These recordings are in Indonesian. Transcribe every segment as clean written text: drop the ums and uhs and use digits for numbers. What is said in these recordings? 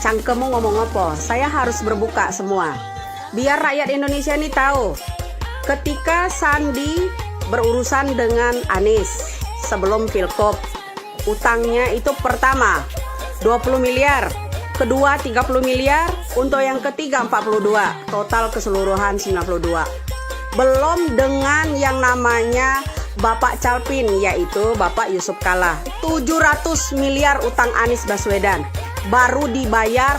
cangkemmu ngomong apa? Saya harus berbuka semua. Biar rakyat Indonesia ini tahu. Ketika Sandi berurusan dengan Anies sebelum Pilkop, utangnya itu pertama 20 miliar, kedua 30 miliar, untuk yang ketiga 42, total keseluruhan 92. Belum dengan yang namanya Bapak Calpin, yaitu Bapak Yusuf Kalla. 700 miliar utang Anies Baswedan. Baru dibayar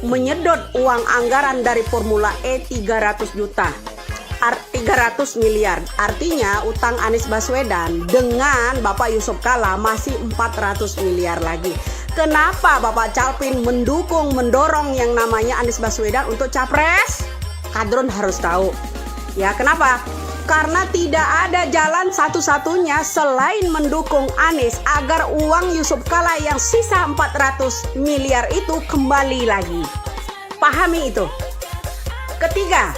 menyedot uang anggaran dari Formula E 300 juta. 300 miliar. Artinya utang Anies Baswedan dengan Bapak Yusuf Kalla masih 400 miliar lagi. Kenapa Bapak Calpin mendorong yang namanya Anies Baswedan untuk capres? Kadrun harus tahu. Ya, kenapa? Karena tidak ada jalan satu-satunya selain mendukung Anies agar uang Yusuf Kalla yang sisa 400 miliar itu kembali lagi. Pahami itu. Ketiga,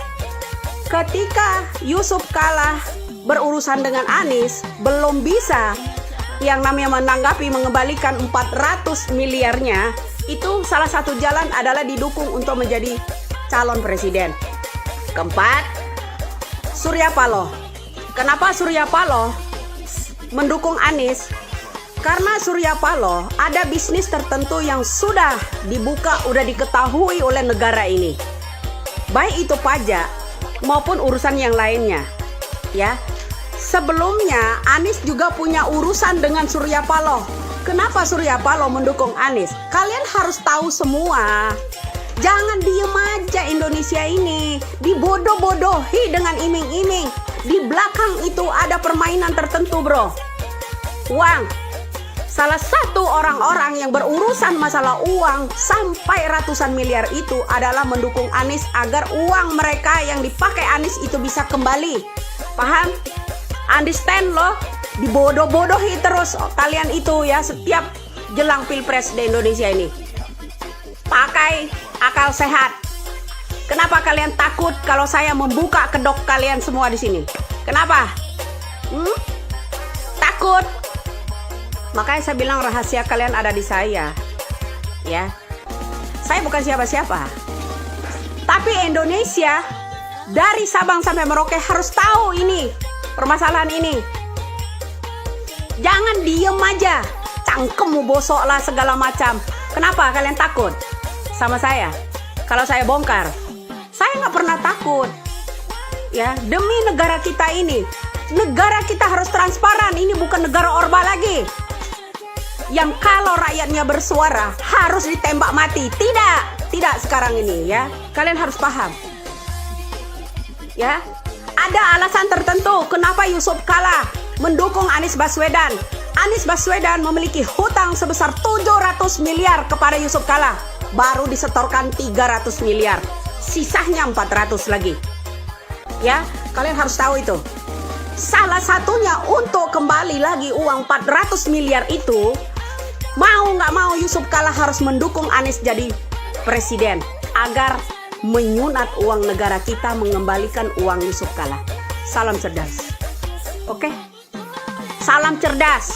ketika Yusuf Kalla berurusan dengan Anies, belum bisa yang namanya menanggapi mengembalikan 400 miliarnya, itu salah satu jalan adalah didukung untuk menjadi calon presiden. Keempat, Surya Paloh. Kenapa Surya Paloh mendukung Anies? Karena Surya Paloh ada bisnis tertentu yang sudah dibuka, udah diketahui oleh negara ini. Baik itu pajak maupun urusan yang lainnya. Ya. Sebelumnya Anies juga punya urusan dengan Surya Paloh. Kenapa Surya Paloh mendukung Anies? Kalian harus tahu semua. Jangan diem aja Indonesia ini, dibodoh-bodohi dengan iming-iming. Di belakang itu ada permainan tertentu, bro. Uang. Salah satu orang-orang yang berurusan masalah uang sampai ratusan miliar itu adalah mendukung Anies agar uang mereka yang dipakai Anies itu bisa kembali. Paham? Understand loh? Dibodoh-bodohi terus kalian itu ya setiap jelang pilpres di Indonesia ini. Pakai akal sehat. Kenapa kalian takut kalau saya membuka kedok kalian semua di sini? Kenapa? Takut? Makanya saya bilang rahasia kalian ada di saya. Ya. Saya bukan siapa-siapa. Tapi Indonesia dari Sabang sampai Merauke harus tahu ini, permasalahan ini. Jangan diem aja. Cangkemmu bosok lah segala macam. Kenapa kalian takut sama saya? Kalau saya bongkar, saya nggak pernah takut. Ya, demi negara kita ini. Negara kita harus transparan. Ini bukan negara Orba lagi. Yang kalau rakyatnya bersuara harus ditembak mati. Tidak sekarang ini ya. Kalian harus paham. Ya, ada alasan tertentu kenapa Yusuf Kalla mendukung Anies Baswedan. Anies Baswedan memiliki hutang sebesar 700 miliar kepada Yusuf Kalla. Baru disetorkan 300 miliar. Sisanya 400 lagi. Ya, kalian harus tahu itu. Salah satunya untuk kembali lagi uang 400 miliar itu, mau nggak mau Yusuf Kalla harus mendukung Anies jadi presiden agar menyunat uang negara kita, mengembalikan uang Yusuf Kalla. Salam cerdas. Oke? Salam cerdas.